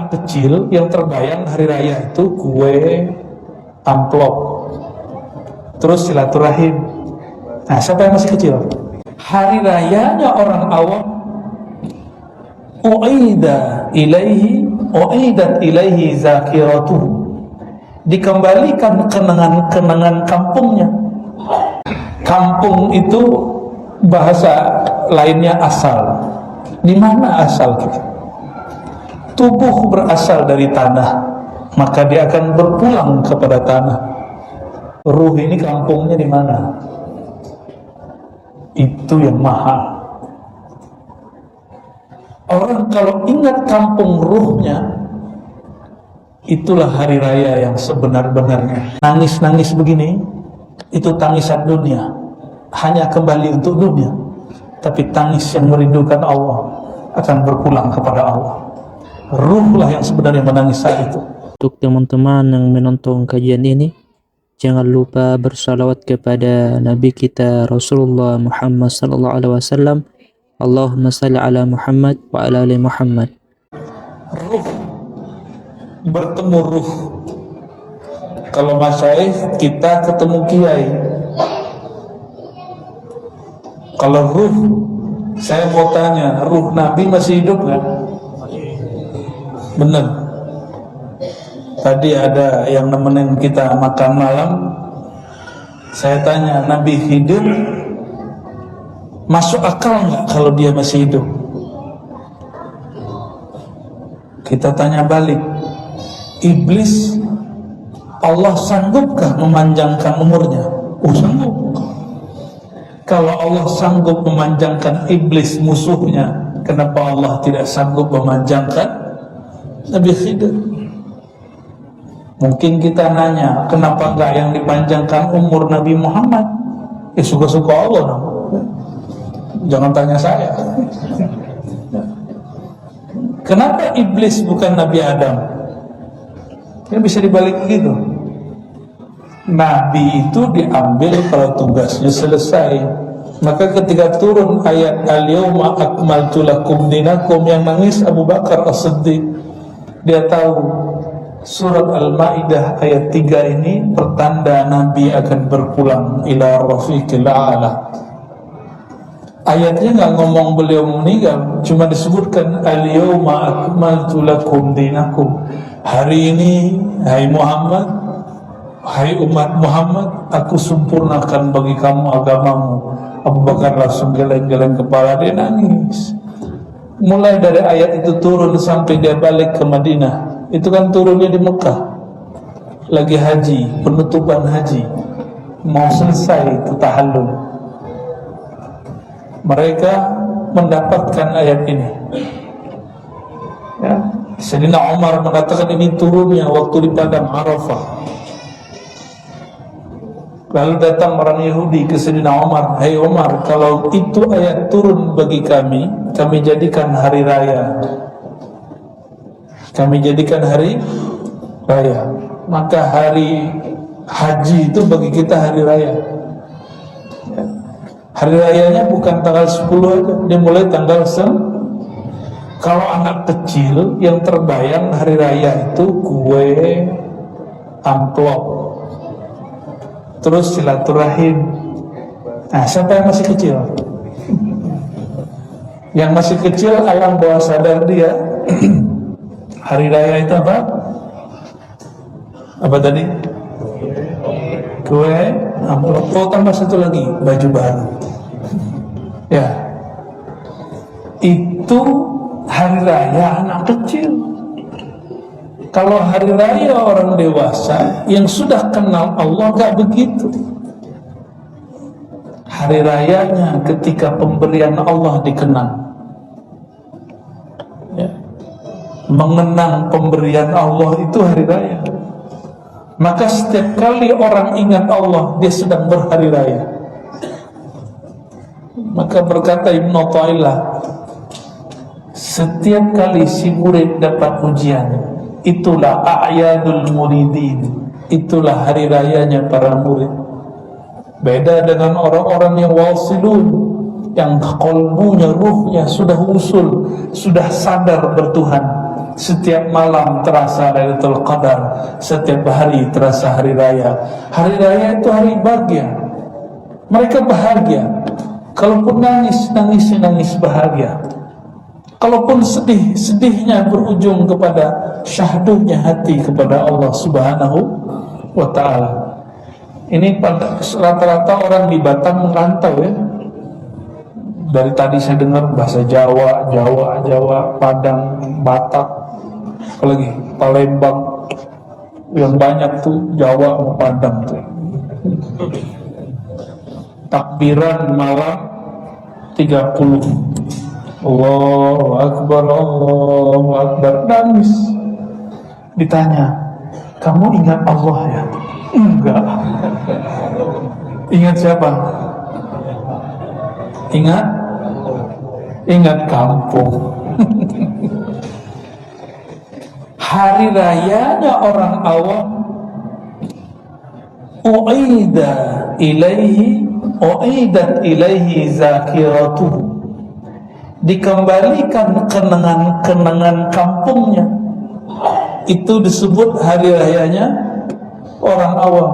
anak kecil yang terbayang hari raya itu kue, amplop, terus silaturahim. Nah, siapa yang masih kecil? Hari rayanya orang awam, u'idat ilaihi zakiratuhu, dikembalikan kenangan-kenangan kampungnya. Kampung itu bahasa lainnya asal. Di mana asal kita? Tubuh berasal dari tanah, maka dia akan berpulang kepada tanah. Ruh ini kampungnya di mana? Itu yang mahal. Orang kalau ingat kampung ruhnya, itulah hari raya yang sebenar-benarnya. Nangis-nangis begini, itu tangisan dunia, hanya kembali untuk dunia. Tapi tangis yang merindukan Allah akan berpulang kepada Allah. Ruhlah yang sebenarnya menangis saat itu. Untuk teman-teman yang menonton kajian ini, jangan lupa bersalawat kepada Nabi kita Rasulullah Muhammad sallallahu alaihi wasallam. Allahumma salli ala Muhammad wa ala ali Muhammad. Ruh bertemu ruh. Kalau masyaikh kita ketemu kiai. Kalau ruh, saya mau tanya, ruh Nabi masih hidup nggak? Benar. Tadi ada yang nemenin kita makan malam. Saya tanya, Nabi hidup, masuk akal nggak kalau dia masih hidup? Kita tanya balik, iblis, Allah sanggupkah memanjangkan umurnya? Oh, sanggup. Kalau Allah sanggup memanjangkan iblis musuhnya, kenapa Allah tidak sanggup memanjangkan Nabi Khidir? Mungkin kita nanya, kenapa enggak yang dipanjangkan umur Nabi Muhammad? Ya suka-suka Allah dong. Jangan tanya saya. Kenapa iblis bukan Nabi Adam? Ya bisa dibalik begitu. Nabi itu diambil kalau tugasnya selesai. Maka ketika turun ayat al-yawma akmaltu lakum dinakum, yang nangis Abu Bakar As-Siddiq. Dia tahu surat Al-Maidah ayat 3 ini pertanda Nabi akan berpulang ila rafiqil a'la. Ayatnya nggak ngomong beliau meninggal, cuma disebutkan al-yawma akmaltu lakum dinakum. Hari ini, hai Muhammad, hai umat Muhammad, aku sempurnakan bagi kamu agamamu. Abu Bakar langsung geleng-geleng kepala, dia nangis. Mulai dari ayat itu turun sampai dia balik ke Madinah, itu kan turunnya di Mekah, lagi haji, penutupan haji, mau selesai tahallul. Mereka mendapatkan ayat ini. Ya, Sayyidina Umar mengatakan ini turunnya waktu di padang Arafah. Lalu datang orang Yahudi ke Sayyidina Umar, hai Umar, kalau itu ayat turun bagi kami jadikan hari raya. Kami jadikan hari raya. Maka hari haji itu bagi kita hari raya. Hari rayanya bukan tanggal 10 aja, dia mulai tanggal 9. Kalau anak kecil yang terbayang hari raya itu kue, amplop, terus silaturahim. Nah, siapa yang masih kecil? Yang masih kecil alam bawah sadar dia hari raya itu apa? Apa tadi? Kue, amplop. Oh, tambah satu lagi, baju baru. Ya, itu hari raya anak kecil. Kalau hari raya orang dewasa yang sudah kenal Allah, gak begitu. Hari rayanya ketika pemberian Allah dikenang, ya. Mengenang pemberian Allah itu hari raya. Maka setiap kali orang ingat Allah, dia sedang berhari raya. Maka berkata Ibnu Athaillah, setiap kali si murid dapat ujian, itulah a'yadul muridin, itulah hari rayanya para murid. Beda dengan orang-orang yang wasilun, yang qalbunya, ruhnya sudah usul, sudah sadar bertuhan. setiap malam terasa Lailatul Qadar, setiap hari terasa hari raya. Hari raya itu hari bahagia. Mereka bahagia. Kalaupun nangis, nangis bahagia. Kalaupun sedih, sedihnya berujung kepada syahdunya hati kepada Allah Subhanahu wa ta'ala. Ini pada rata-rata orang di Batam merantau ya. Dari tadi saya dengar bahasa Jawa, Padang, Batak, apalagi Palembang, yang banyak tuh Jawa sama Padang tuh. Takbiran malam 30. Allahu Akbar, nangis. Ditanya, kamu ingat Allah ya? Enggak. Ingat siapa? Ingat kampung. Hari rayanya orang awam, u'idat ilaihi zakiratuhu, dikembalikan kenangan-kenangan kampungnya. Itu disebut hari rayanya orang awam.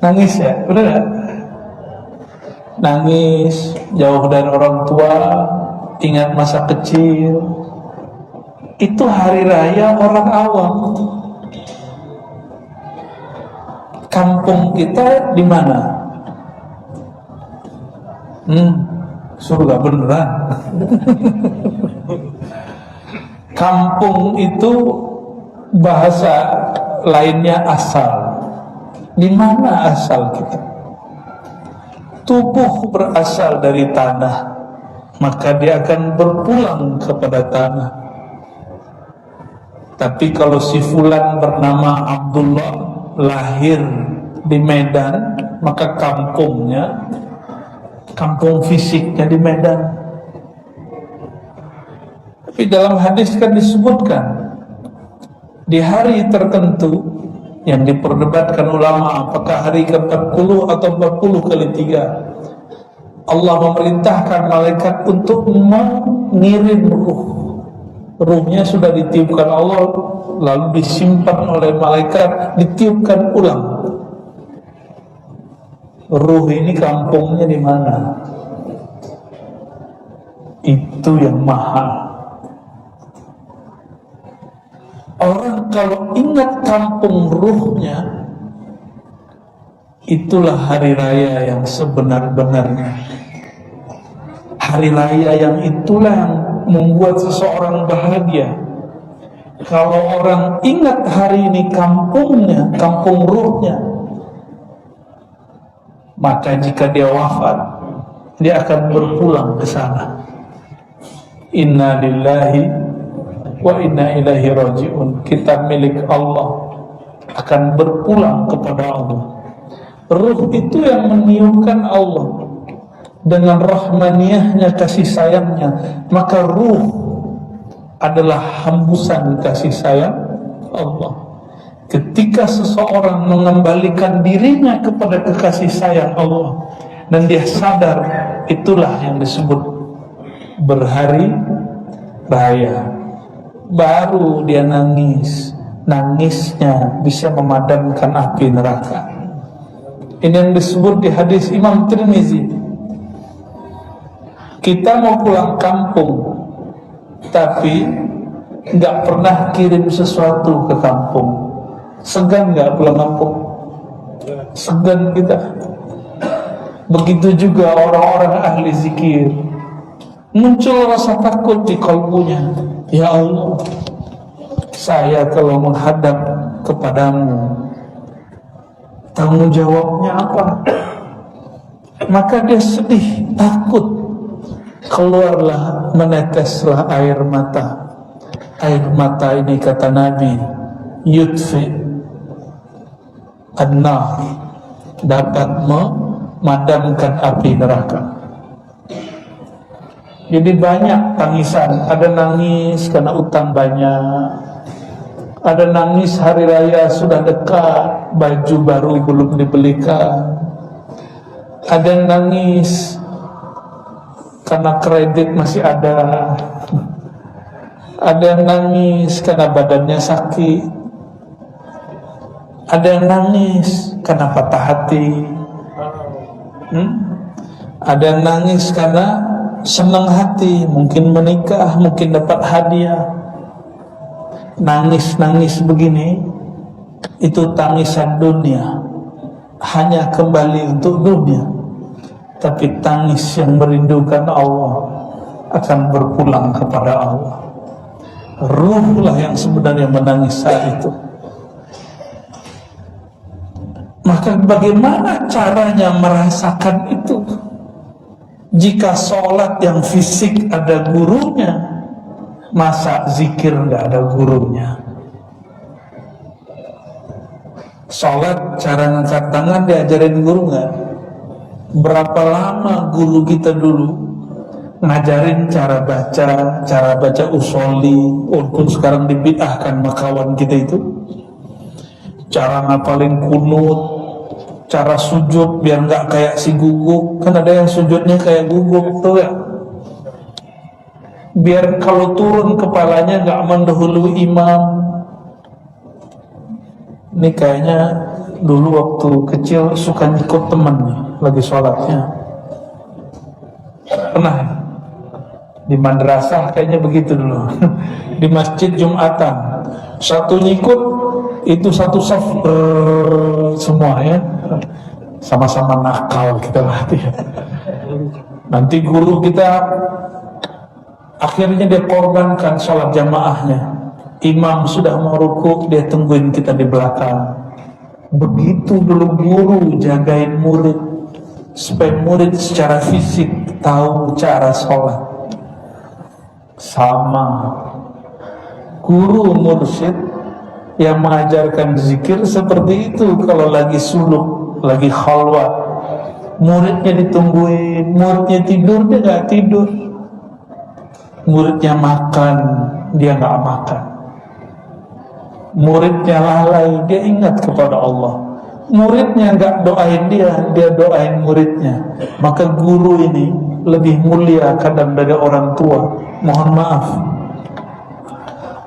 Nangis ya, benar gak? Nangis, jauh dari orang tua, ingat masa kecil. Itu hari raya orang awam. Kampung kita di mana? Surga beneran. Kampung itu bahasa lainnya asal. Di mana asal kita? Tubuh berasal dari tanah, maka dia akan berpulang kepada tanah. Tapi kalau si fulan bernama Abdullah lahir di Medan, maka kampung fisiknya di Medan. Tapi dalam hadis kan disebutkan di hari tertentu yang diperdebatkan ulama, apakah hari ke-40 atau 40 kali 3, Allah memerintahkan malaikat untuk mengirim ruhnya sudah ditiupkan Allah, lalu disimpan oleh malaikat, ditiupkan ulang. Ruh ini kampungnya di mana? Itu yang mahal. Orang kalau ingat kampung ruhnya, itulah hari raya yang sebenar-benarnya. Hari raya yang itulah yang membuat seseorang bahagia. Kalau orang ingat hari ini kampungnya, kampung ruhnya, maka jika dia wafat, dia akan berpulang ke sana. Inna lillahi wa inna ilaihi raji'un. Kita milik Allah, akan berpulang kepada Allah. Ruh itu yang meniupkan Allah dengan rahmaniyahnya, kasih sayangnya. Maka ruh adalah hembusan kasih sayang Allah. Ketika seseorang mengembalikan dirinya kepada kekasih sayang Allah dan dia sadar, itulah yang disebut berhari raya. Baru dia nangis. Nangisnya bisa memadamkan api neraka. Ini yang disebut di hadis Imam Tirmizi. Kita mau pulang kampung, tapi nggak pernah kirim sesuatu ke kampung. Segan nggak pulang kampung? Segan kita. Begitu juga orang-orang ahli zikir. Muncul rasa takut di kalbunya. Ya Allah, saya kalau menghadap kepadamu, tanggung jawabnya apa? Maka dia sedih, takut. Keluarlah, meneteslah air mata. Air mata ini, kata Nabi, yudfi an-nar, dapat memadamkan api neraka. Jadi banyak tangisan. Ada nangis karena utang banyak, ada nangis hari raya sudah dekat, baju baru belum dibelikan, ada nangis karena kredit masih ada, Ada yang nangis karena badannya sakit, ada yang nangis karena patah hati, ada yang nangis karena senang hati, mungkin menikah, mungkin dapat hadiah. Nangis-nangis begini itu tangisan dunia, hanya kembali untuk dunia. Tapi tangis yang merindukan Allah akan berpulang kepada Allah. Ruhlah yang sebenarnya menangis saat itu. Maka bagaimana caranya merasakan itu? Jika sholat yang fisik ada gurunya, masa zikir nggak ada gurunya? Sholat cara ngangkat tangan diajarin guru nggak? Berapa lama guru kita dulu ngajarin cara baca usoli, walaupun sekarang dibid'ahkan makawan kita itu, cara ngapalin kunut, cara sujud biar nggak kayak si guguk. Kan ada yang sujudnya kayak guguk tuh ya, biar kalau turun kepalanya nggak mendahului imam. Ini kayaknya dulu waktu kecil suka ikut temen nih lagi sholatnya. Pernah ya? Di madrasah kayaknya begitu dulu. Di masjid Jumatan, satu nyikut itu satu saf semua ya, sama-sama nakal kita latihan. Nanti guru kita akhirnya dia korbankan sholat jamaahnya. Imam sudah mau rukuk, dia tungguin kita di belakang. Begitu dulu guru jagain murid, supaya murid secara fisik tahu cara sholat. Sama guru mursyid yang mengajarkan zikir seperti itu. Kalau lagi suluk, lagi khalwat, muridnya ditungguin. Muridnya tidur, dia nggak tidur. Muridnya makan, dia nggak makan. Muridnya lalai, dia ingat kepada Allah. Muridnya nggak doain dia, dia doain muridnya. Maka guru ini lebih mulia kadang dari orang tua. Mohon maaf,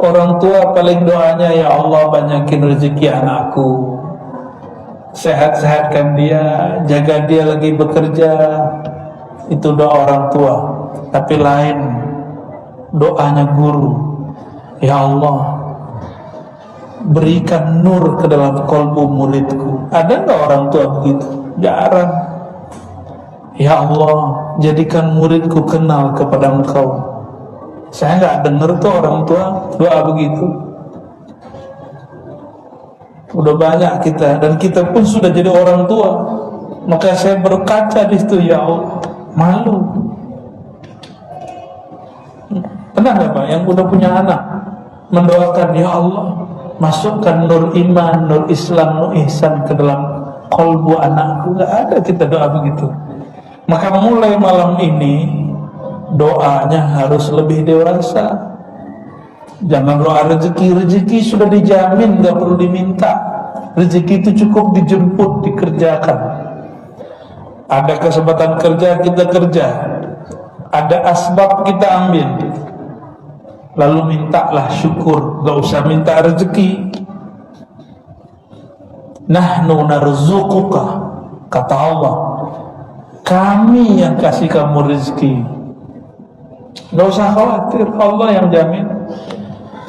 orang tua paling doanya, ya Allah banyakin rezeki anakku, sehat-sehatkan dia, jaga dia lagi bekerja. Itu doa orang tua. Tapi lain doanya guru, ya Allah berikan nur ke dalam kolbu muridku. Ada nggak orang tua begitu? Jarang. Ya Allah jadikan muridku kenal kepada Engkau. Saya nggak dengar tuh orang tua doa begitu. Udah banyak kita, dan kita pun sudah jadi orang tua. Maka saya berkaca di situ, ya Allah, malu. Pernah nggak Pak yang udah punya anak mendoakan, ya Allah masukkan nur iman, nur Islam, nur ihsan ke dalam kolbu anakku? Nggak ada kita doa begitu. Maka mulai malam ini doanya harus lebih dewasa. Jangan doa rezeki sudah dijamin, nggak perlu diminta. Rezeki itu cukup dijemput, dikerjakan. Ada kesempatan kerja, kita kerja. Ada asbab, kita ambil. Lalu mintalah syukur, nggak usah minta rezeki. Nahnu narzuquka, kata Allah, kami yang kasih kamu rezeki. Nggak usah khawatir, Allah yang jamin.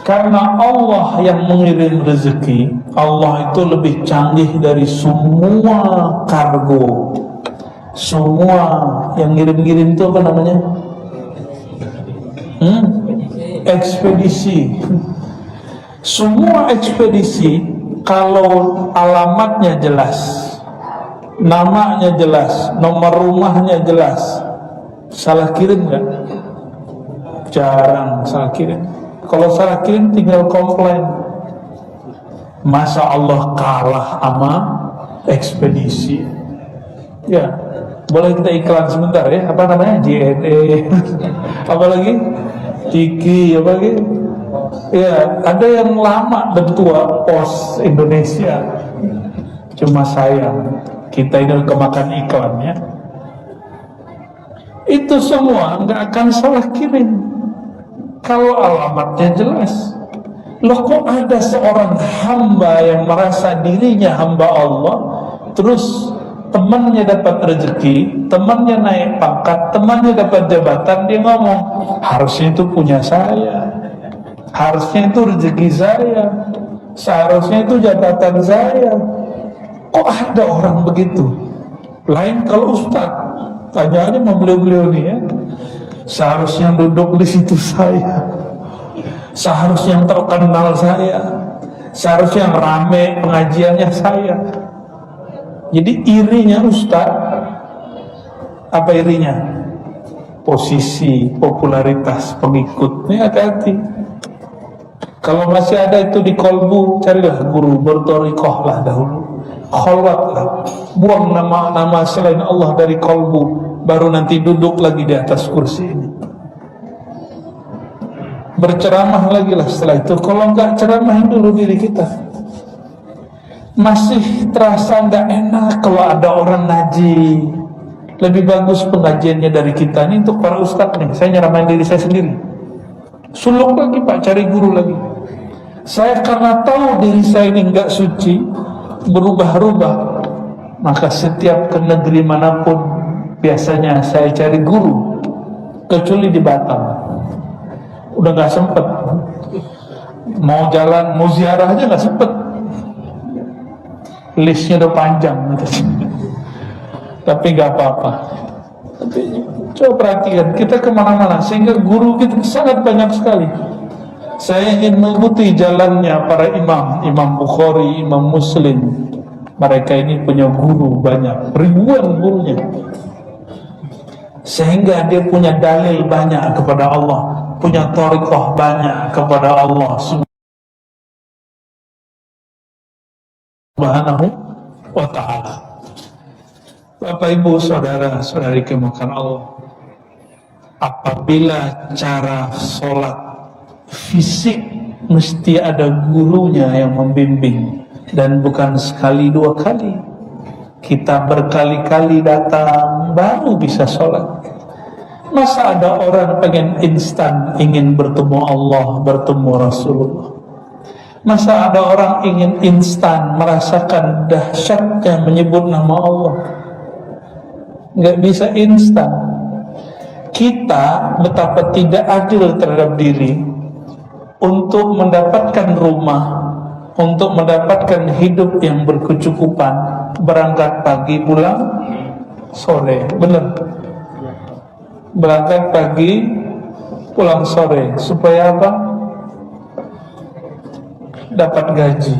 Karena Allah yang mengirim rezeki. Allah itu lebih canggih dari semua kargo. Semua yang ngirim-ngirim itu apa namanya? Ekspedisi. Semua ekspedisi kalau alamatnya jelas, namanya jelas, nomor rumahnya jelas, salah kirim nggak? Jarang salah kirim. Kalau salah kirim tinggal komplain. Masa Allah kalah sama ekspedisi? Ya, boleh kita iklan sebentar ya. Apa namanya? JNE. Apa lagi? Tiki, apa lagi? Ya, ada yang lama dan tua, Pos Indonesia. Cuma sayang, kita ini kemakan iklannya. Itu semua nggak akan salah kirim. Kalau alamatnya jelas. Loh, kok ada seorang hamba yang merasa dirinya hamba Allah, terus temannya dapat rezeki, temannya naik pangkat, temannya dapat jabatan, dia ngomong, harusnya itu punya saya, harusnya itu rezeki saya, seharusnya itu jabatan saya. Kok ada orang begitu? Lain kalau ustaz, tanya aja sama beliau-beliau nih ya, seharusnya duduk di situ saya, seharusnya yang terkenal saya, seharusnya yang rame pengajiannya saya. Jadi irinya ustaz, apa irinya? Posisi, popularitas, pengikut. Ini hati-hati. Kalau masih ada itu di kolbu, carilah guru bertorikoh lah dahulu, kholwat lah, buang nama-nama selain Allah dari kolbu, baru nanti duduk lagi di atas kursi ini. Berceramah lagi lah setelah itu. Kalau enggak, ceramahin dulu diri kita. Masih terasa enggak enak kalau ada orang ngaji. Lebih bagus pengajiannya dari kita. Ini untuk para ustadz nih, saya nyeramahin diri saya sendiri. Suluk lagi Pak, cari guru lagi. Saya karena tahu diri saya ini enggak suci, berubah-ubah, maka setiap ke negeri manapun biasanya saya cari guru, kecuali di Batam. Udah gak sempet, mau jalan, mau ziarah aja gak sempet, listnya udah panjang gitu. Tapi gak apa-apa. Tapi coba perhatikan, kita kemana-mana, sehingga guru kita sangat banyak sekali. Saya ingin mengikuti jalannya para imam, Imam Bukhari, Imam Muslim. Mereka ini punya guru banyak, ribuan gurunya, sehingga dia punya dalil banyak kepada Allah, punya thariqah banyak kepada Allah Subhanahu wa ta'ala. Bapak Ibu Saudara Saudari kemakan Allah, apabila cara sholat fisik mesti ada gurunya yang membimbing, dan bukan sekali dua kali, kita berkali-kali datang baru bisa sholat. Masa ada orang pengen instan ingin bertemu Allah, bertemu Rasulullah? Masa ada orang ingin instan merasakan dahsyatnya menyebut nama Allah? Nggak bisa instan. Kita betapa tidak adil terhadap diri. Untuk mendapatkan rumah, untuk mendapatkan hidup yang berkecukupan, berangkat pagi pulang sore, benar? Berangkat pagi pulang sore, supaya apa? Dapat gaji,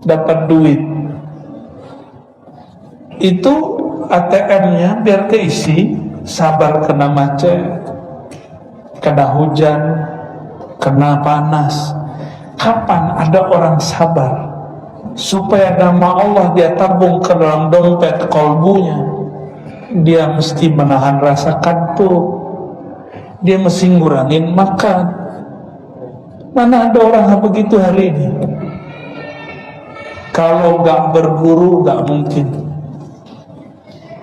dapat duit. Itu ATM-nya biar keisi, sabar kena macet, kena hujan, kena panas. Kapan ada orang sabar supaya nama Allah dia tabung ke dalam dompet kolbunya? Dia mesti menahan rasa kantuk, dia mesti ngurangin makan. Mana ada orang begitu hari ini? Kalau gak berguru gak mungkin.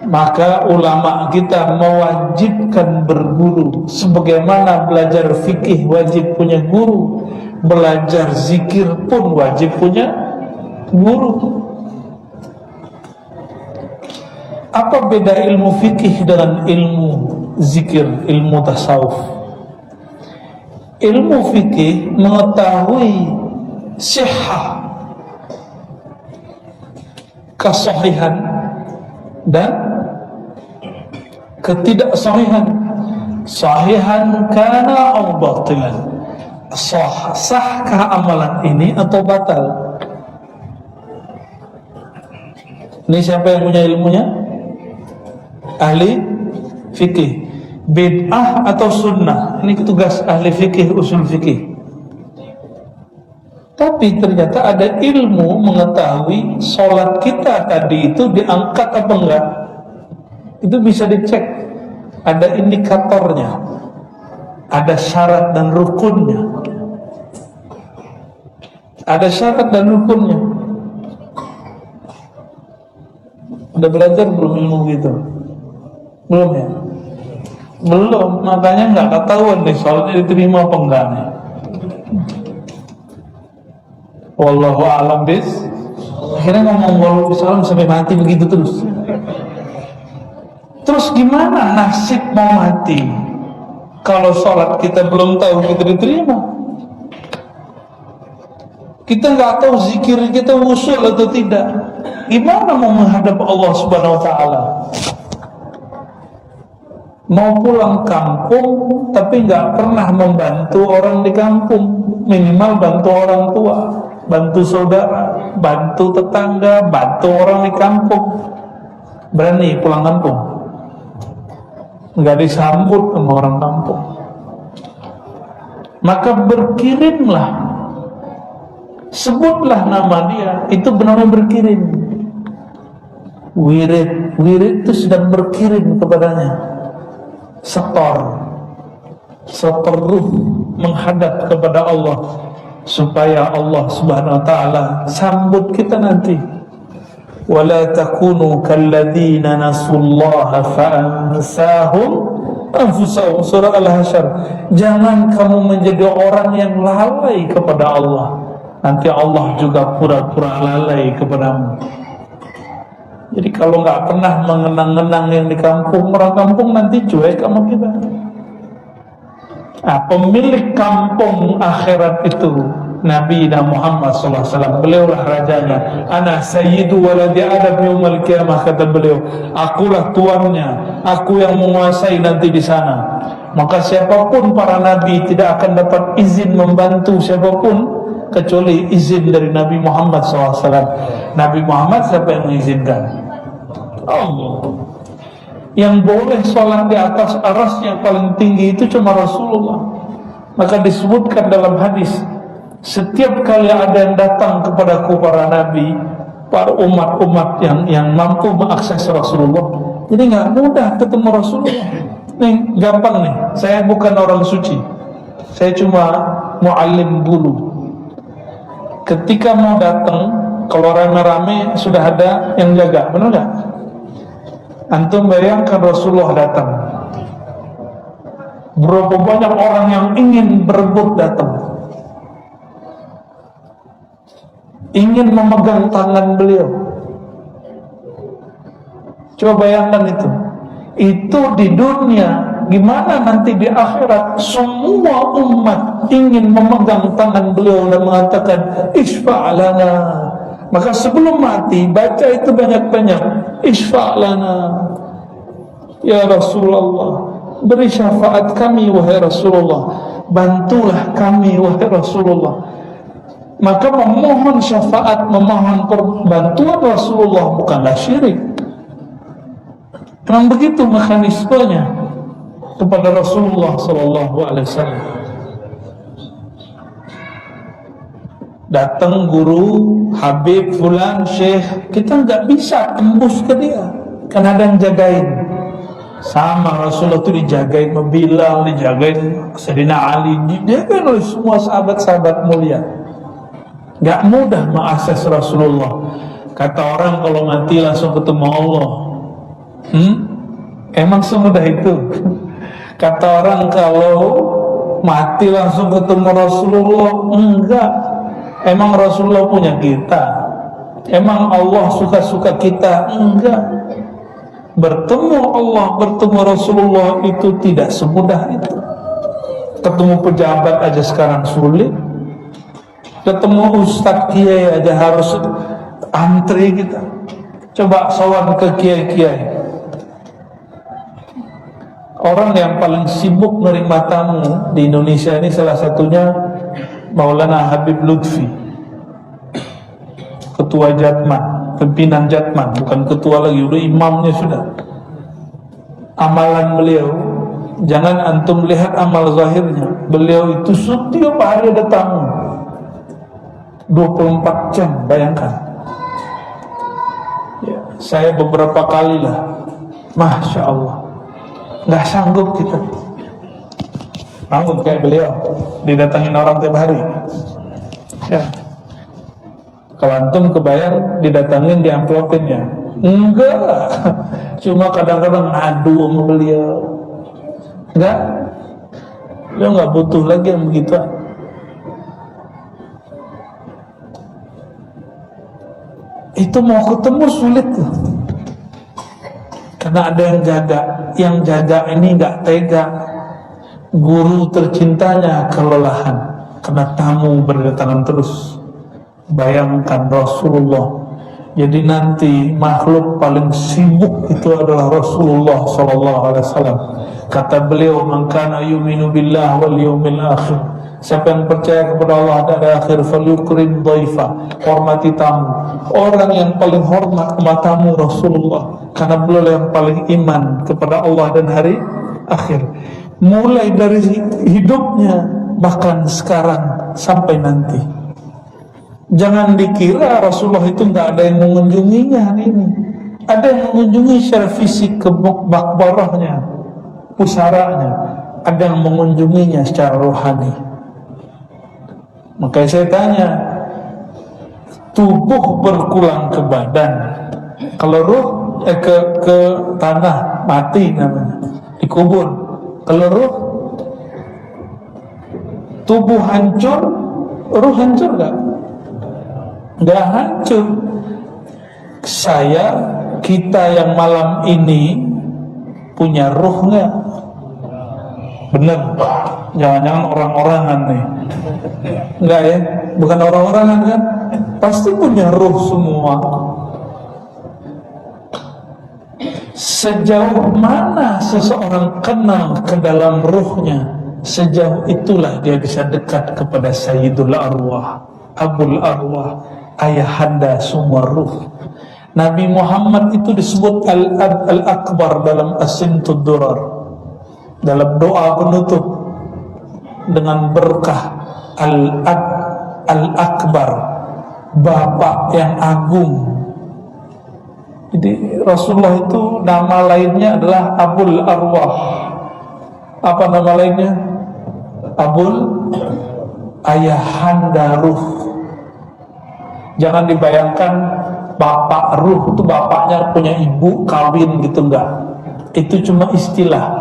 Maka ulama kita mewajibkan berguru, sebagaimana belajar fikih wajib punya guru, belajar zikir pun wajib punya guru. Apa beda ilmu fikih dengan ilmu zikir, ilmu tasawuf? Ilmu fikih mengetahui sihah, kesahihan dan ketidaksahihan. Sahihan kana au batilan, sahkah amalan ini atau batal? Ini siapa yang punya ilmunya? Ahli fikih. Bid'ah atau sunnah, ini tugas ahli fikih, usul fikih. Tapi ternyata ada ilmu mengetahui sholat kita tadi itu diangkat apa enggak. Itu bisa dicek, ada indikatornya, ada syarat dan rukunnya. Ada syarat dan rukunnya. Udah belajar belum ilmu gitu? Belum ya? Belum, makanya nggak ketahuan nih sholatnya diterima apa enggak nih. Wallahu a'lam bis. Akhirnya ngomong wallahu bisalam sampai mati begitu terus. Terus gimana nasib mau mati kalau sholat kita belum tahu kita diterima? Kita nggak tahu zikir kita usul atau tidak. Gimana mau menghadap Allah Subhanahu Wa Taala? Mau pulang kampung tapi nggak pernah membantu orang di kampung, minimal bantu orang tua, bantu saudara, bantu tetangga, bantu orang di kampung. Berani pulang kampung, nggak disambut sama orang kampung. Maka berkirimlah, sebutlah nama dia, itu benar-benar berkirim. Wirid itu sedang berkirim kepadanya. Setor ruh menghadap kepada Allah supaya Allah Subhanahu wa taala sambut kita nanti. Wala takunu kalladzina nasullaha fa'ansahum anfusahum, surah Al-Hasyr. Jangan kamu menjadi orang yang lalai kepada Allah, nanti Allah juga pura-pura lalai kepadamu. Jadi kalau nggak pernah mengenang-enang yang di kampung, orang kampung nanti cuek sama kita. Nah, pemilik kampung akhirat itu Nabi Muhammad SAW. Beliaulah rajanya. Ana sayyidu waladi Adam yaumal qiyamah, kata beliau. Akulah tuannya, aku yang menguasai nanti di sana. Maka siapapun para nabi tidak akan dapat izin membantu siapapun kecuali izin dari Nabi Muhammad SAW. Nabi Muhammad siapa yang mengizinkan? Allah. Yang boleh sholat di atas aras yang paling tinggi itu cuma Rasulullah. Maka disebutkan dalam hadis, setiap kali ada yang datang kepadaku para nabi, para umat-umat yang mampu mengakses Rasulullah, jadi nggak mudah ketemu Rasulullah. Nih gampang nih, saya bukan orang suci, saya cuma muallim dulu. Ketika mau datang, kalau rame-rame sudah ada yang jaga, benar nggak? Antum bayangkan Rasulullah datang, berapa banyak orang yang ingin berebut datang, ingin memegang tangan beliau. Coba bayangkan itu di dunia. Gimana nanti di akhirat semua umat ingin memegang tangan beliau dan mengatakan isfa'lana. Maka sebelum mati baca itu banyak-banyak, isfa'lana ya Rasulullah, beri syafaat kami wahai Rasulullah, bantulah kami wahai Rasulullah. Maka memohon syafaat, memohon bantuan Rasulullah bukanlah syirik. Memang begitu mekanismenya kepada Rasulullah SAW. Datang guru, Habib, Fulan, Syekh, kita nggak bisa tembus ke dia, karena ada yang jagain. Sama Rasulullah itu dijagain Bilal, dijagain Sayyidina Ali, dijagain oleh semua sahabat-sahabat mulia. Gak mudah mengakses Rasulullah. Kata orang kalau mati langsung ketemu Allah. Emang semudah itu? Kata orang kalau mati langsung ketemu Rasulullah, enggak. Emang Rasulullah punya kita? Emang Allah suka-suka kita? Enggak. Bertemu Allah, bertemu Rasulullah itu tidak semudah itu. Ketemu pejabat aja sekarang sulit. Ketemu ustadz kiai aja harus antri kita. Coba sowan ke kiai-kiai. Orang yang paling sibuk menerima tamu di Indonesia ini salah satunya Maulana Habib Lutfi, ketua Jatman, pimpinan Jatman, bukan ketua lagi, udah imamnya sudah. Amalan beliau, jangan antum lihat amal zahirnya, beliau itu setiap hari ada tamu 24 jam, bayangkan ya, saya beberapa kali lah, Masya Allah, nggak sanggup kita sanggup kayak beliau didatangin orang tiap hari ya. Kalau antum kebayang didatangin, diamplopin ya? Enggak, cuma kadang-kadang ngadu sama beliau, Enggak, beliau nggak butuh lagi yang begitu. Itu mau ketemu sulit tuh. Karena ada yang jaga ini nggak tega. Guru tercintanya kelelahan karena tamu berdatangan terus. Bayangkan Rasulullah. Jadi nanti makhluk paling sibuk itu adalah Rasulullah sallallahu alaihi wasallam. Kata beliau, "Man kana yu'minu billah wal yawmil akhir." Siapa yang percaya kepada Allah dan hari akhir, falyukrim dhaifa, hormati tamu. Orang yang paling hormat kepada tamu Rasulullah, karena beliau yang paling iman kepada Allah dan hari akhir. Mulai dari hidupnya, bahkan sekarang sampai nanti. Jangan dikira Rasulullah itu nggak ada yang mengunjunginya hari ini. Ada yang mengunjungi secara fisik ke makbarahnya, pusaranya. Ada yang mengunjunginya secara rohani. Makanya saya tanya, tubuh berpulang ke badan, kalau ruh ke tanah mati namanya, dikubur. Kalau ruh, tubuh hancur, ruh hancur nggak? Nggak hancur. Kita yang malam ini punya ruh nggak? Bener, jangan-jangan orang-orangan nih. Enggak ya, bukan orang-orangan kan? Pasti punya ruh semua. Sejauh mana seseorang kenal ke dalam ruhnya, sejauh itulah dia bisa dekat kepada Sayyidul Arwah, Abul Arwah, ayahanda semua ruh. Nabi Muhammad itu disebut Al-Ab Al-Akbar dalam As-Sintud Durar, dalam doa penutup dengan berkah Al-Ab Al-Akbar, Bapak yang agung. Jadi Rasulullah itu nama lainnya adalah Abul Arwah. Apa nama lainnya? Abul, ayahanda ruh. Jangan dibayangkan bapak ruh itu bapaknya punya ibu kawin gitu, enggak. Itu cuma istilah.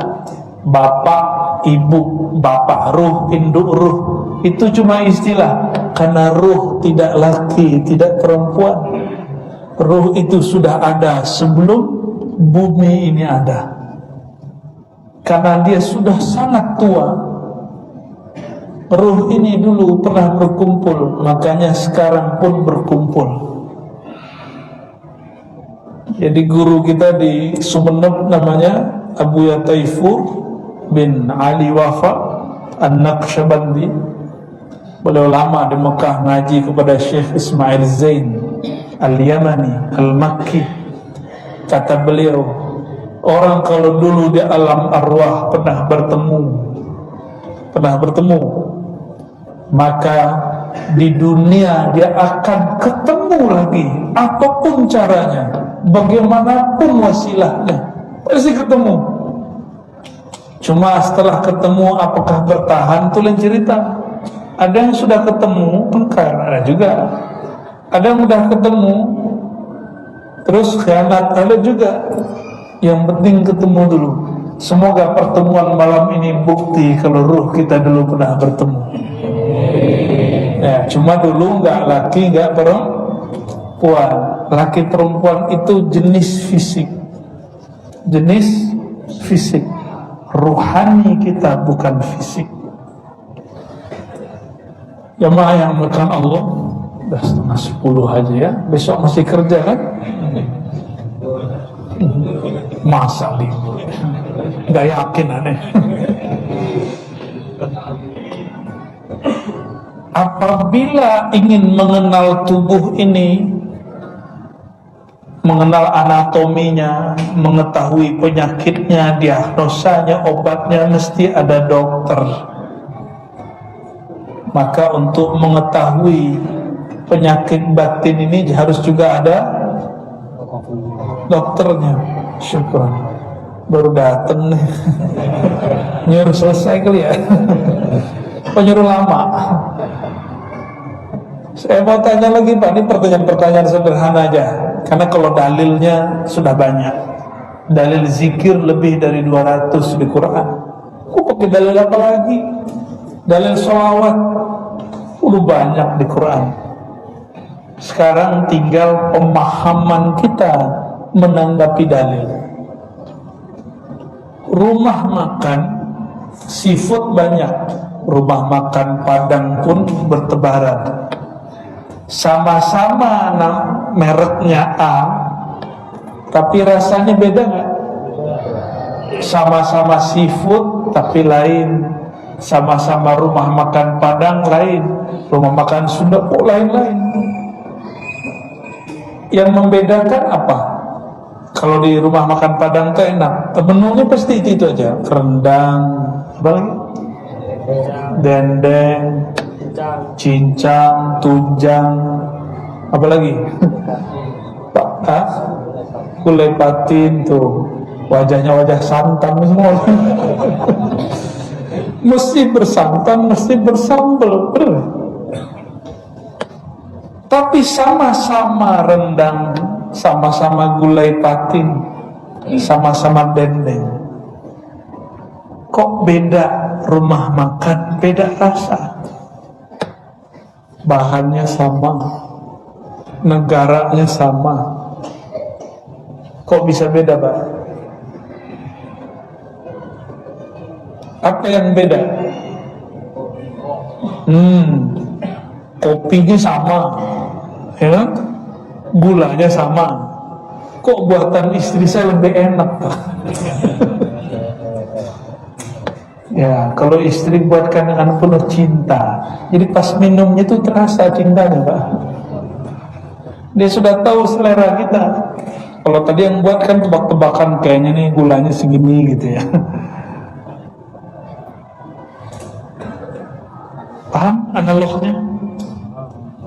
Bapak, ibu, bapak ruh, induk ruh, itu cuma istilah. Karena ruh tidak laki, tidak perempuan. Ruh itu sudah ada sebelum bumi ini ada. Karena dia sudah sangat tua. Ruh ini dulu pernah berkumpul, makanya sekarang pun berkumpul. Jadi guru kita di Sumeneb namanya Abu Yataifur bin Ali Wafa An-Naqsyabandi. Beliau lama di Mekah ngaji kepada Syekh Ismail Zain Al-Yamani Al-Makki. Kata beliau, orang kalau dulu di alam arwah pernah bertemu, maka di dunia dia akan ketemu lagi, apapun caranya, bagaimanapun wasilahnya, pasti ketemu. Cuma setelah ketemu apakah bertahan, itu lain cerita. Ada yang sudah ketemu tengkar, ada juga. Ada yang sudah ketemu terus khianat, ada juga. Yang penting ketemu dulu. Semoga pertemuan malam ini bukti kalau ruh kita dulu pernah bertemu. Ya, cuma dulu nggak laki, nggak perempuan. Laki perempuan itu jenis fisik. Jenis fisik. Ruhani kita bukan fisik. Jamaah yang makan Allah, udah 9:30 aja ya. Besok masih kerja kan? Masa libur? Nggak yakin aneh. Apabila ingin mengenal tubuh ini, mengenal anatominya, mengetahui penyakitnya, diagnosanya, obatnya, mesti ada dokter. Maka untuk mengetahui penyakit batin ini harus juga ada dokternya. Syukur, baru dateng nih. Nyuruh selesai kali ya. Penyuruh lama. Saya mau tanya lagi Pak, ini pertanyaan-pertanyaan sederhana aja. Karena kalau dalilnya sudah banyak. Dalil zikir lebih dari 200 di Quran. Kok pakai dalil apa lagi? Dalil sholawat udah banyak di Quran. Sekarang tinggal pemahaman kita menanggapi dalil. Rumah makan seafood banyak, rumah makan Padang pun bertebaran. Sama-sama mereknya A, tapi rasanya beda nggak? Sama-sama seafood tapi lain. Sama-sama rumah makan Padang lain, rumah makan Sunda kok lain-lain. Yang membedakan apa? Kalau di rumah makan Padang tuh enak, menunya pasti itu aja, rendang, apa lagi? Dendeng, cincang, tunjang, apa lagi? Pak, gulai patin tuh, wajahnya wajah santan semua. Mesti bersantan, mesti bersambal, bener. Tapi sama-sama rendang, sama-sama gulai patin, sama-sama dendeng. Kok beda rumah makan, beda rasa? Bahannya sama, negaranya sama. Kok bisa beda, Pak? Apa yang beda? Kopinya sama, ya? Gulanya sama. Kok buatan istri saya lebih enak, Pak? Ya, kalau istri buatkan dengan penuh cinta, jadi pas minumnya itu terasa cintanya, Pak. Dia sudah tahu selera kita. Kalau tadi yang buat kan tebak-tebakan, kayaknya nih gulanya segini gitu ya. Paham analognya?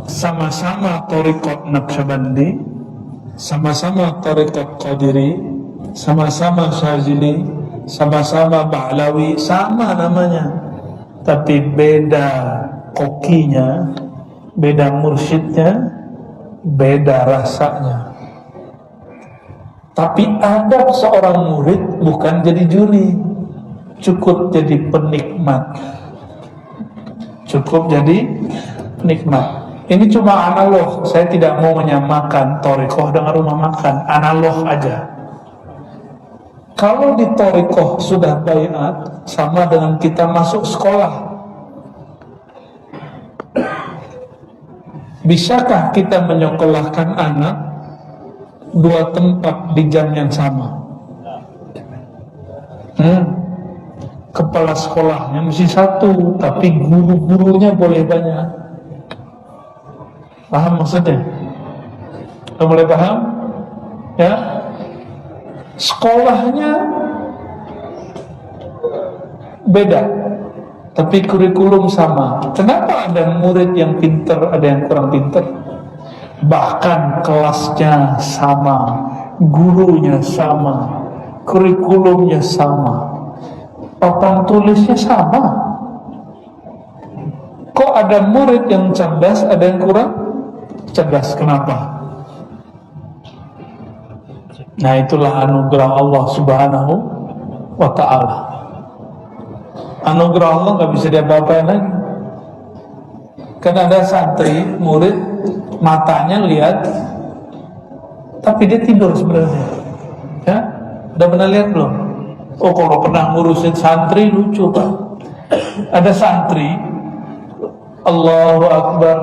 Sama-sama Thariqat Naqsyabandi, sama-sama Thariqat Qadiri, sama-sama Syazili, sama-sama Ba'lawi, sama namanya, tapi beda kokinya, beda mursyidnya, beda rasanya. Tapi ada seorang murid bukan jadi juri, cukup jadi penikmat. Cukup jadi nikmat. Ini cuma analog. Saya tidak mau menyamakan thariqah dengan rumah makan. Analog aja. Kalau di thariqah sudah baiat, sama dengan kita masuk sekolah. Bisakah kita menyekolahkan anak dua tempat di jam yang sama? Kepala sekolahnya mesti satu, tapi guru-gurunya boleh banyak. Paham maksudnya? Boleh paham? Ya. Sekolahnya beda, tapi kurikulum sama. Kenapa ada murid yang pinter, ada yang kurang pinter? Bahkan kelasnya sama, gurunya sama, kurikulumnya sama, papan tulisnya sama. Kok ada murid yang cerdas, ada yang kurang cerdas? Kenapa? Nah, itulah anugerah Allah Subhanahu wa ta'ala. Anugerah Allah gak bisa diapa-apain lagi. Kan ada santri, murid, matanya lihat, tapi dia tidur sebenarnya. Ya, udah pernah lihat belum? Oh, kalau pernah ngurusin santri lucu, Pak. Ada santri, Allahu Akbar,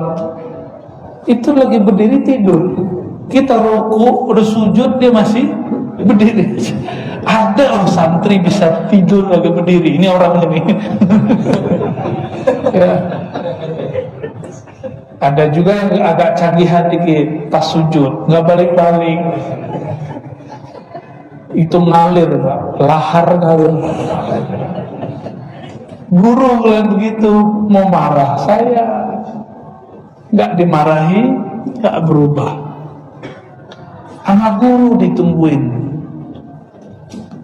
itu lagi berdiri tidur. Kita ruku, udah sujud, dia masih berdiri. Ada orang santri bisa tidur lagi berdiri. Ini orang ini. Ya. Ada juga yang agak canggihan dikit, pas sujud nggak balik-balik. Itu ngalir, Pak. Lahar ngalir. Guru bilang begitu, mau marah saya, nggak dimarahi, nggak berubah. Anak guru ditungguin.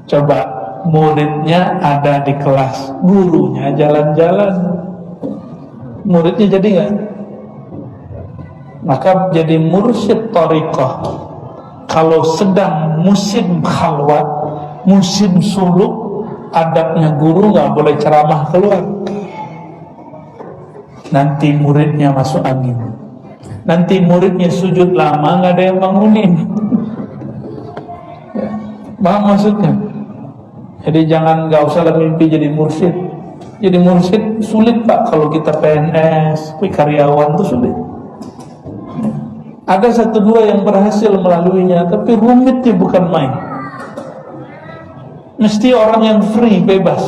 Coba muridnya ada di kelas, gurunya jalan-jalan, muridnya jadi nggak? Maka jadi mursyid thariqah kalau sedang musim khalwat, musim suluk, adabnya guru nggak boleh ceramah keluar. Nanti muridnya masuk angin. Nanti muridnya sujud lama nggak ada yang bangunin. Ya, paham maksudnya? Jadi nggak usah lah mimpi jadi mursyid. Jadi mursyid sulit Pak, kalau kita PNS, karyawan itu sulit. Ada satu dua yang berhasil melaluinya, tapi rumitnya bukan main. Mesti orang yang free, bebas,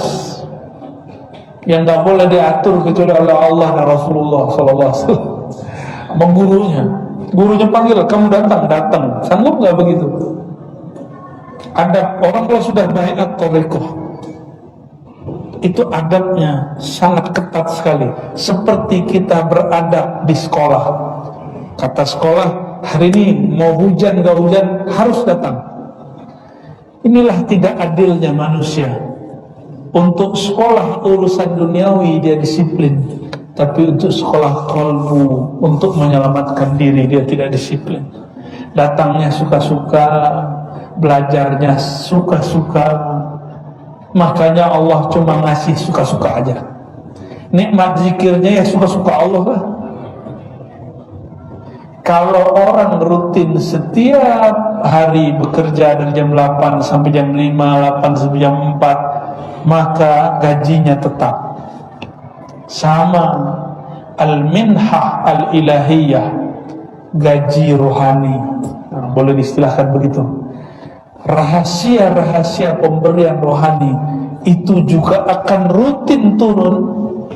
yang nggak boleh diatur kecuali oleh Allah dan Rasulullah SAW. Sama gurunya panggil, kamu datang, sanggup nggak begitu? Adab orang kalau sudah baiat thariqah, itu adabnya sangat ketat sekali, seperti kita beradab di sekolah. Kata sekolah, hari ini mau hujan gak hujan harus datang. Inilah tidak adilnya manusia. Untuk sekolah urusan duniawi dia disiplin, tapi untuk sekolah qalbu, untuk menyelamatkan diri dia tidak disiplin. Datangnya suka-suka, belajarnya suka-suka. Makanya Allah cuma ngasih suka-suka aja. Nikmat zikirnya ya suka-suka Allah lah. Kalau orang rutin setiap hari bekerja dari jam 8 sampai jam 5, 8 sampai jam 4, maka gajinya tetap. Sama al-minhah al-ilahiyah, gaji rohani, boleh diistilahkan begitu. Rahasia-rahasia pemberian rohani itu juga akan rutin turun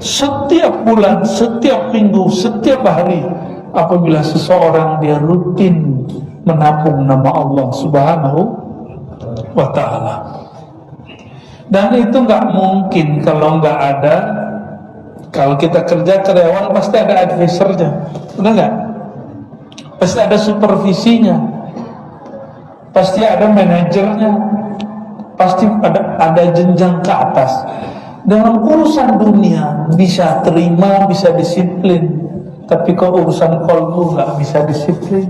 setiap bulan, setiap minggu, setiap hari, apabila seseorang dia rutin menabung nama Allah Subhanahu wa ta'ala. Dan itu nggak mungkin kalau nggak ada. Kalau kita kerja karyawan pasti ada advisernya, benar nggak? Pasti ada supervisinya, pasti ada manajernya, pasti ada jenjang ke atas. Dalam urusan dunia bisa terima, bisa disiplin, tapi kalau urusan qalbu nggak bisa disiplin.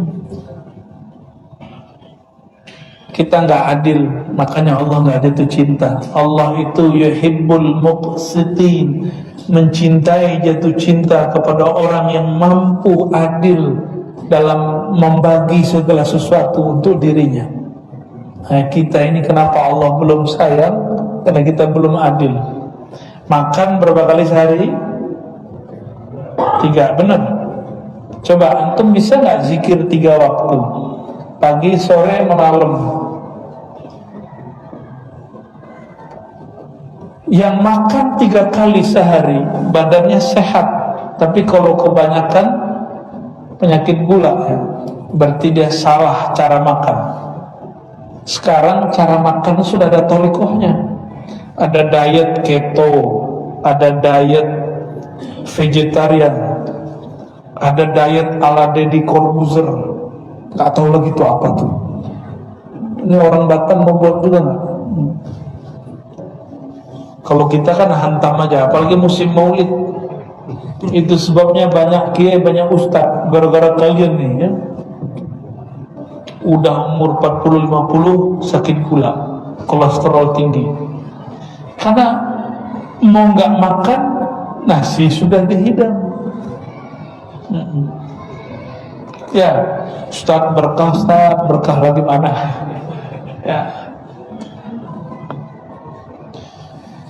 Kita nggak adil, makanya Allah nggak ada itu cinta. Allah itu yuhibbul muqsitin, mencintai, jatuh cinta kepada orang yang mampu adil dalam membagi segala sesuatu untuk dirinya. Nah, kita ini kenapa Allah belum sayang? Karena kita belum adil. Makan berapa kali sehari? 3, benar? Coba antum bisa nggak zikir 3 waktu? Pagi, sore, malam. Yang makan 3 kali sehari badannya sehat, tapi kalau kebanyakan penyakit gula ya, berarti dia salah cara makan. Sekarang cara makan sudah ada thariqahnya. Ada diet keto, ada diet vegetarian, ada diet ala Deddy Corbuzier, nggak tahu lagi itu apa tuh. Ini orang Batam mau buat juga nggak? Kalau kita kan hantam aja, apalagi musim maulid. Itu sebabnya banyak kiai, banyak ustaz, gara-gara kalian nih ya. Udah umur 40-50 sakit gula, kolesterol tinggi. Karena mau nggak makan nasi sudah dihidang. Ya, Ustaz berkah bagaimana? Ya.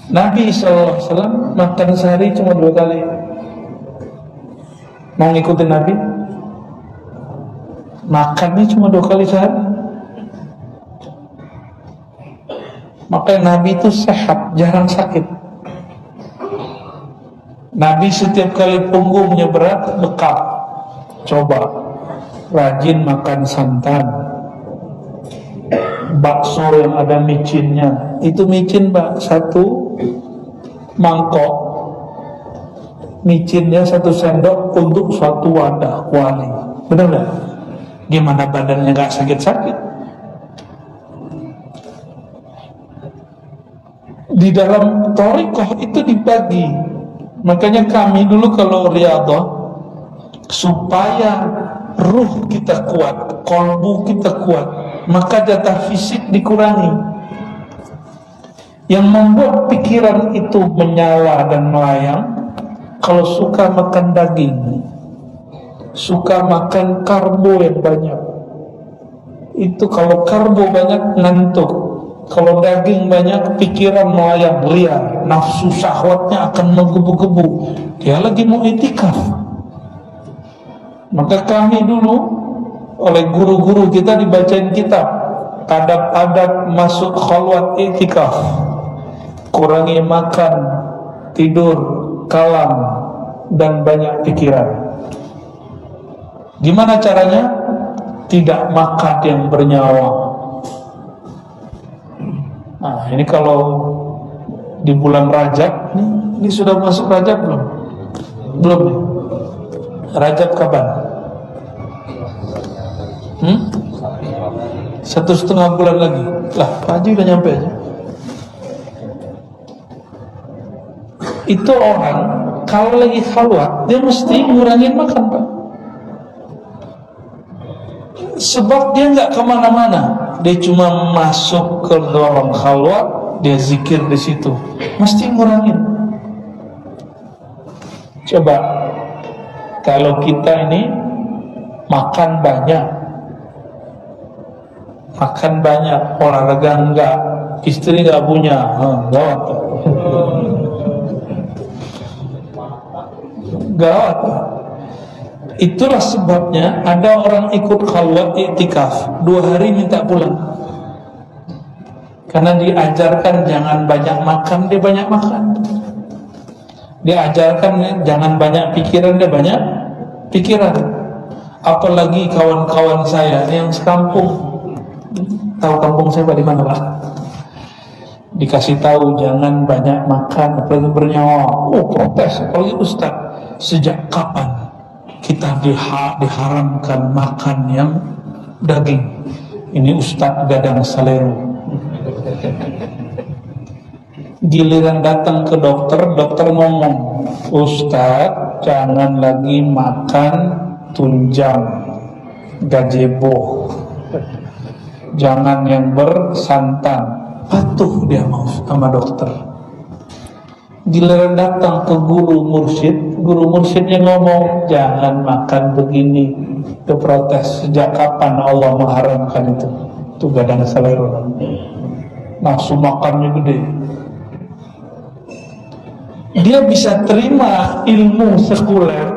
Nabi SAW makan sehari cuma 2 kali. Mau ngikutin Nabi? Makannya cuma 2 kali sehari. Makanya Nabi itu sehat, jarang sakit. Nabi setiap kali punggungnya berat, bekap. Coba rajin makan santan, bakso yang ada micinnya. Itu micin Pak, 1 mangkok, micinnya 1 sendok untuk suatu wadah kuali. Benar nggak? Gimana badannya nggak sakit-sakit? Di dalam thariqah itu dibagi. Makanya kami dulu kalau riyadhah, supaya ruh kita kuat, qalbu kita kuat, maka jatah fisik dikurangi. Yang membuat pikiran itu menyala dan melayang, kalau suka makan daging, suka makan karbo yang banyak. Itu kalau karbo banyak ngantuk, kalau daging banyak pikiran melayang liar, nafsu syahwatnya akan menggebu-gebu. Dia lagi mau itikaf. Maka kami dulu oleh guru-guru kita dibacain kitab adab-adab masuk khalwat itikaf. Kurangi makan, tidur, kalam, dan banyak pikiran. Gimana caranya? Tidak makan yang bernyawa. Nah, ini kalau di bulan Rajab, ini sudah masuk Rajab belum? Belum nih. Rajab kapan? 1,5 bulan lagi. Lah, Pak Haji udah nyampe aja. Itu orang kalau lagi khalwat dia mesti ngurangin makan, Pak. Sebab dia nggak kemana-mana, dia cuma masuk ke ruang khalwat, dia zikir di situ, mesti ngurangin. Coba kalau kita ini makan banyak, olahraga enggak, istri nggak punya, gawat. Gawat. Itulah sebabnya ada orang ikut khalwat iktikaf 2 hari minta pulang, karena diajarkan jangan banyak makan, dia banyak makan. Diajarkan jangan banyak pikiran, dia banyak pikiran. Apalagi kawan-kawan saya yang sekampung, tahu kampung saya di mana, Pak? Dikasih tahu jangan banyak makan, apalagi bernyawa. Protes, apalagi Ustaz. Sejak kapan kita diharamkan makan yang daging? Ini Ustaz gadang salero. Giliran datang ke dokter, dokter ngomong, Ustaz jangan lagi makan tunjang, gazebo, jangan yang bersantan. Patuh dia mau sama dokter. Giliran datang ke guru mursyidnya ngomong jangan makan begini. Itu protes. Sejak kapan Allah mengharamkan itu? Itu gadang selero. Nafsu makannya gede. Dia bisa terima ilmu sekuler,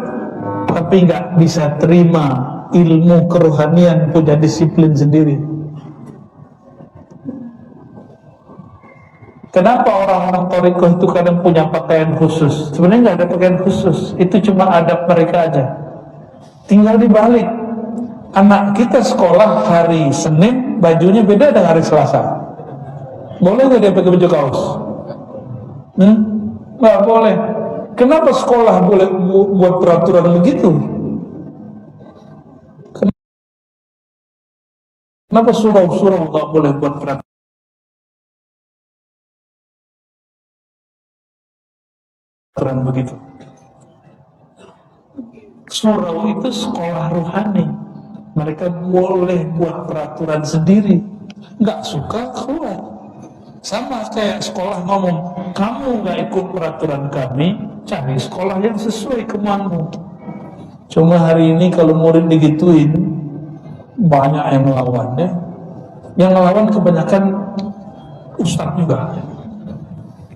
tapi nggak bisa terima ilmu kerohanian, punya disiplin sendiri. Kenapa orang-orang Thariqah itu kadang punya pakaian khusus? Sebenarnya nggak ada pakaian khusus, itu cuma adab mereka aja. Tinggal dibalik. Anak kita sekolah hari Senin, bajunya beda dengan hari Selasa. Boleh nggak dia pakai baju kaos? Nggak boleh. Kenapa sekolah boleh buat peraturan begitu? Kenapa surau-surau nggak boleh buat peraturan begitu? Surau itu sekolah rohani, mereka boleh buat peraturan sendiri, nggak suka keluar. Sama kayak sekolah ngomong, kamu nggak ikut peraturan kami, cari sekolah yang sesuai kemauanmu. Cuma hari ini kalau murid digituin, banyak yang melawan ya. Yang melawan kebanyakan ustadz juga,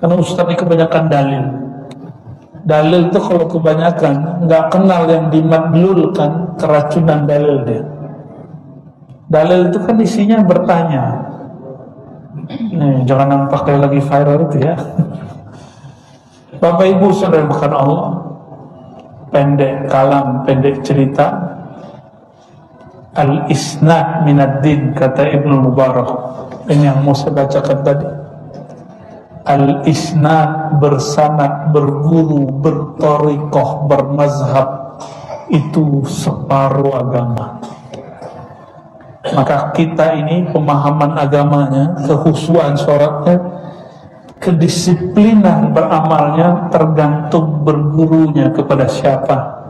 karena ustadz ini kebanyakan dalil. Dalil itu kalau kebanyakan nggak kenal yang dimadlulkan, keracunan dalil dia. Dalil itu kan isinya bertanya. Nih, jangan pakai lagi viral itu ya. Bapak Ibu saudara bukan Allah, pendek kalam, pendek cerita. Al-isnad minad-din, kata Ibnu Mubarak. Ini yang mau saya bacakan tadi. Al-isnad, bersanad, berguru, berthariqah, bermazhab, itu separuh agama. Maka kita ini pemahaman agamanya, kehusuan sholatnya, kedisiplinan beramalnya tergantung bergurunya kepada siapa.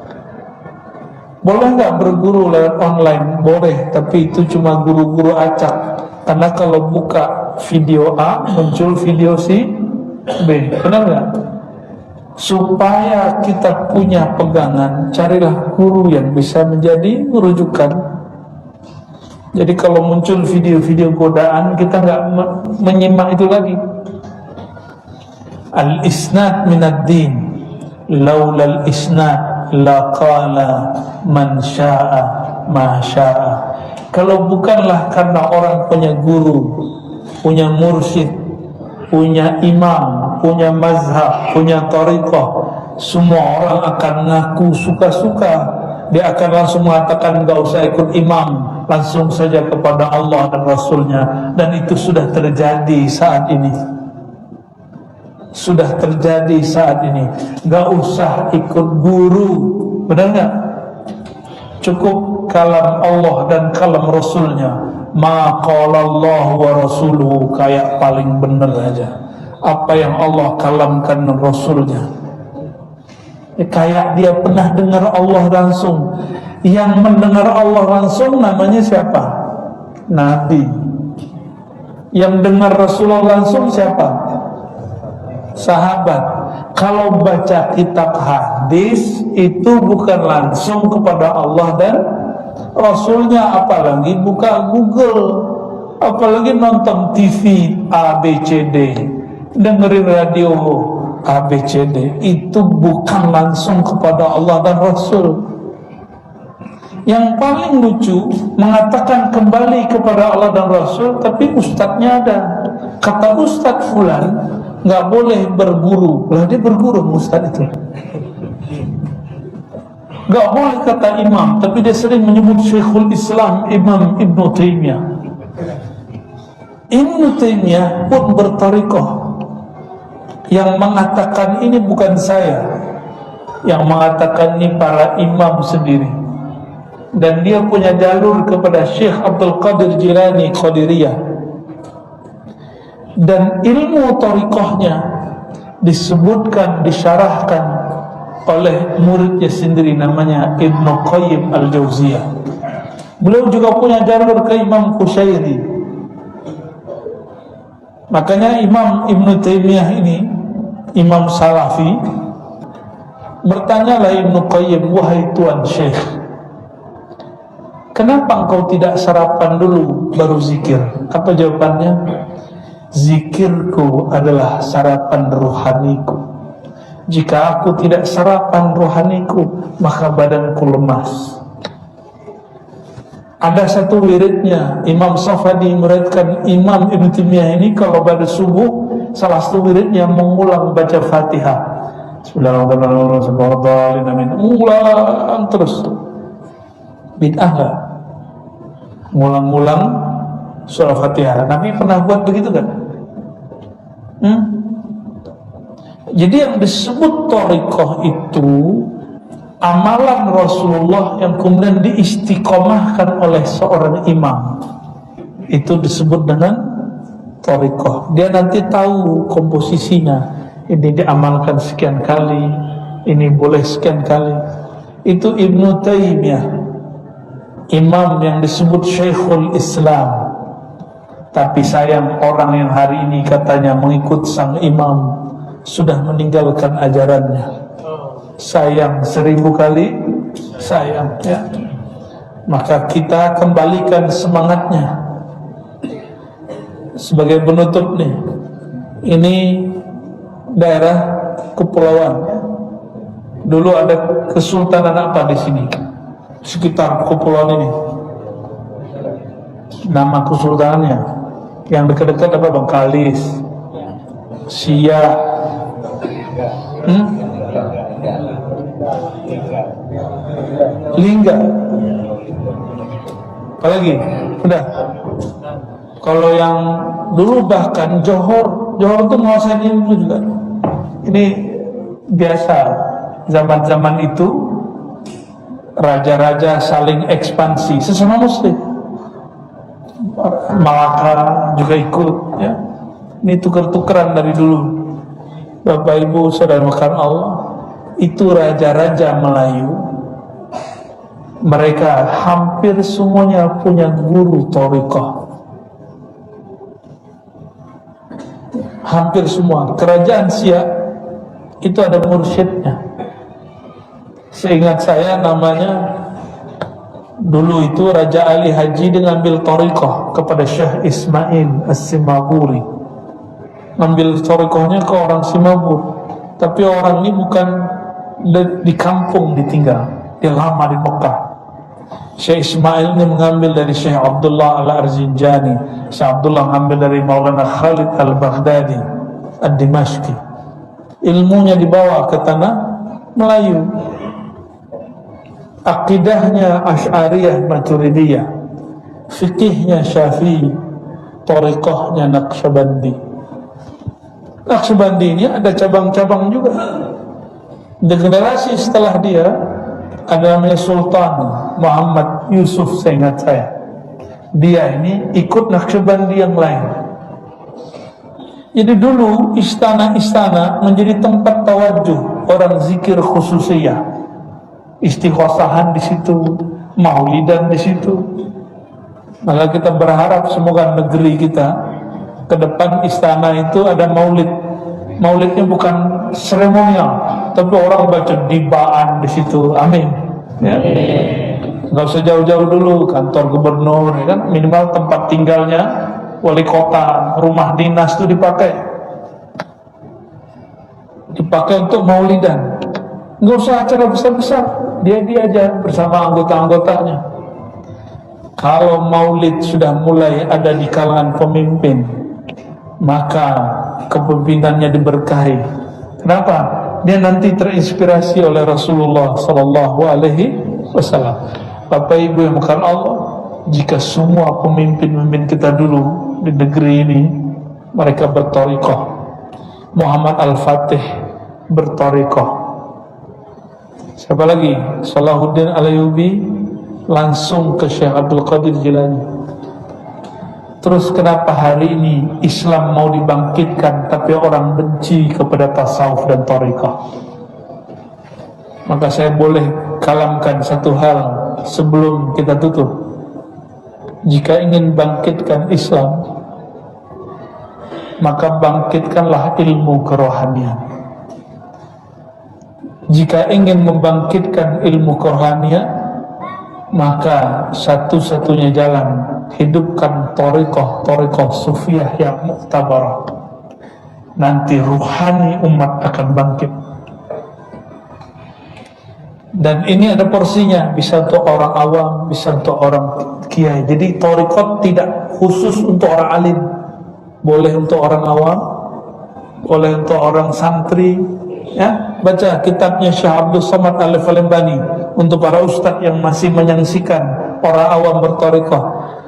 Boleh nggak berguru lewat online? Boleh, tapi itu cuma guru-guru acak. Karena kalau buka video A muncul video si B, benar nggak? Supaya kita punya pegangan, carilah guru yang bisa menjadi rujukan. Jadi kalau muncul video-video godaan, kita nggak menyimak itu lagi. Al-isnad minad din, laulal isnad laqala man sya'a ma sya'a. Kalau bukanlah karena orang punya guru, punya mursyid, punya imam, punya mazhab, punya thariqah, semua orang akan ngaku suka-suka. Dia akan langsung mengatakan enggak usah ikut imam, langsung saja kepada Allah dan Rasulnya. Dan itu sudah terjadi saat ini. Sudah terjadi saat ini. Enggak usah ikut guru, benar enggak? Cukup kalam Allah dan kalam Rasulnya. Ma qala Allah wa rasuluhu, kayak paling benar aja. Apa yang Allah kalamkan dan Rasulnya, kayak dia pernah dengar Allah langsung. Yang mendengar Allah langsung namanya siapa? Nabi. Yang dengar Rasulullah langsung siapa? Sahabat. Kalau baca kitab hadis itu bukan langsung kepada Allah dan Rasulnya, apalagi buka Google, apalagi nonton TV ABCD, dengerin radio ABCD, itu bukan langsung kepada Allah dan Rasul. Yang paling lucu, mengatakan kembali kepada Allah dan Rasul, tapi ustadznya ada. Kata ustadz fulan, nggak boleh berguru. Lah dia berguru ustadz itu. Nggak boleh kata imam, tapi dia sering menyebut Syekhul Islam Imam Ibn Taymiyah. Ibn Taymiyah pun berthariqah. Yang mengatakan ini bukan saya, yang mengatakan ini para imam sendiri. Dan dia punya jalur kepada Syekh Abdul Qadir Jilani Qadiriyah. Dan ilmu thariqahnya disebutkan, disyarahkan oleh muridnya sendiri, namanya Ibnu Qayyim Al-Jauziyah. Beliau juga punya jalur ke Imam Qushairi. Makanya Imam Ibnu Taimiyah ini, Imam Salafi, bertanyalah Ibnu Qayyim, wahai Tuan Syekh, kenapa engkau tidak sarapan dulu baru zikir? Apa jawabannya? Zikirku adalah sarapan rohaniku. Jika aku tidak sarapan rohaniku, maka badanku lemas. Ada satu wiridnya, Imam Safadi meriwayatkan Imam Ibnu Taimiyah ini kalau pada subuh, salah satu wiridnya mengulang baca Fatihah. Bismillahirrahmanirrahim. Mengulang terus. Bid'ah lah. Ngulang-ngulang surah Fatihah. Nabi pernah buat begitu kan? Jadi yang disebut thariqah itu amalan Rasulullah yang kemudian diistiqomahkan oleh seorang imam. Itu disebut dengan thariqah. Dia nanti tahu komposisinya. Ini diamalkan sekian kali, ini boleh sekian kali. Itu Ibnu Taimiyah, imam yang disebut Syekhul Islam. Tapi sayang, orang yang hari ini katanya mengikut sang imam sudah meninggalkan ajarannya. Sayang, 1000 kali sayang ya. Maka kita kembalikan semangatnya. Sebagai penutup nih, ini daerah kepulauan. Dulu ada kesultanan apa di sini? Sekitar kepulauan ini. Nama kesultanannya yang dekat-dekat apa? Bengkalis, Siak, Lingga, apalagi? Udah. Kalau yang dulu bahkan Johor tuh menguasai ini juga. Ini biasa, zaman-zaman itu raja-raja saling ekspansi sesama muslim. Malaka juga ikut ya. Ini tuker-tukeran dari dulu. Bapak Ibu saudara makan Allah, itu raja-raja Melayu, mereka hampir semuanya punya guru thariqah. hampir semua kerajaan Siak itu ada mursyidnya. Seingat saya namanya dulu itu Raja Ali Haji dia ngambil thariqah kepada Syekh Ismail As-Simaburi, ngambil thariqahnya ke orang Simabur, tapi orang ini bukan di kampung ditinggal, dia lama di Mekah. Syekh Ismail ini mengambil dari Syekh Abdullah Al-Arzinjani, Syekh Abdullah mengambil dari Maulana Khalid Al-Baghdadi Ad-Dimashqi. Ilmunya dibawa ke tanah Melayu, akidahnya Asy'ariyah Maturidiyah, fikihnya Syafi'i, thariqahnya Naqsyabandi. Naqsyabandi ini ada cabang-cabang juga. Di generasi setelah dia ada namanya Sultan Muhammad Yusuf, seingat saya. Dia ini ikut Naqsyabandi yang lain. Jadi dulu istana-istana menjadi tempat tawajuh orang zikir khususiyah, istighosahan di situ, maulidan di situ. Maka kita berharap semoga negeri kita ke depan istana itu ada maulid. Maulidnya bukan seremonial, tapi orang baca dibaan di situ. Amin. Ya. Nggak usah jauh-jauh dulu kantor gubernur, ya kan? Minimal tempat tinggalnya wali kota, rumah dinas itu dipakai untuk maulidan. Nggak usah acara besar-besar, dia aja bersama anggota-anggotanya. Kalau maulid sudah mulai ada di kalangan pemimpin, maka kepemimpinannya diberkahi. Kenapa? Dia nanti terinspirasi oleh Rasulullah Sallallahu Alaihi Wasallam. Bapak Ibu yang bukan Allah, jika semua pemimpin-pemimpin kita dulu di negeri ini mereka berthariqah, Muhammad Al-Fatih berthariqah, siapa lagi? Salahuddin Al-Ayyubi langsung ke Syekh Abdul Qadir Jilani. Terus kenapa hari ini Islam mau dibangkitkan tapi orang benci kepada tasawuf dan thariqah? Maka saya boleh kalamkan satu hal sebelum kita tutup. Jika ingin bangkitkan Islam, maka bangkitkanlah ilmu kerohanian. Jika ingin membangkitkan ilmu kerohanian, maka satu-satunya jalan hidupkan thariqah sufiyah yang muktabarah. Nanti ruhani umat akan bangkit. Dan ini ada porsinya, bisa untuk orang awam, bisa untuk orang kiai. Jadi thariqah tidak khusus untuk orang alim, boleh untuk orang awam, boleh untuk orang santri. Ya, baca kitabnya Syekh Abdul Samad Al-Falembani untuk para ustadz yang masih menyaksikan orang awam berthariqah.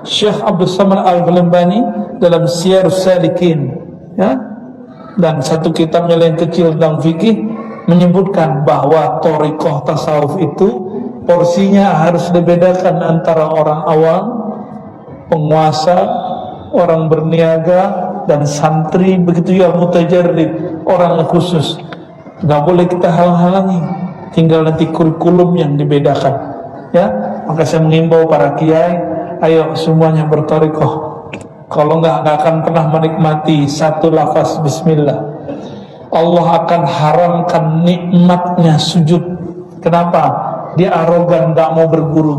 Syekh Abdul Samad Al-Falembani dalam Siyarus Salikin, ya, dan satu kitabnya yang kecil tentang fikih menyebutkan bahwa thariqah tasawuf itu porsinya harus dibedakan antara orang awam, penguasa, orang berniaga, dan santri, begitu ya mutajarrid, orang khusus. Nggak boleh kita halang-halangi, tinggal nanti kurikulum yang dibedakan. Ya, maka saya mengimbau para kiai, ayo semuanya berthariqah. Kalau nggak akan pernah menikmati satu lafaz Bismillah. Allah akan haramkan nikmatnya sujud. Kenapa? Dia arogan, nggak mau berguru.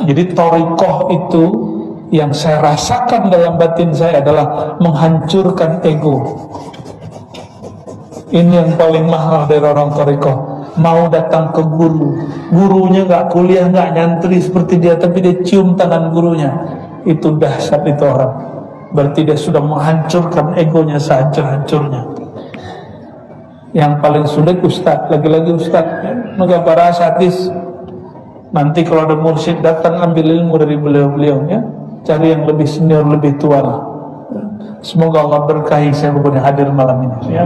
Jadi thariqah itu yang saya rasakan dalam batin saya adalah menghancurkan ego. Ini yang paling mahal dari orang thariqah. Mau datang ke guru, gurunya nggak kuliah, nggak nyantri seperti dia, tapi dia cium tangan gurunya. Itu dahsyat itu orang. Berarti dia sudah menghancurkan egonya sehancur-hancurnya. Yang paling sulit ustadz, lagi-lagi ustadz. Maka para asatis, nanti kalau ada mursyid datang ambil ilmu dari beliau-beliau, ya, cari yang lebih senior, lebih tua lah. Semoga Allah berkahi saya kepada hadir malam ini, ya.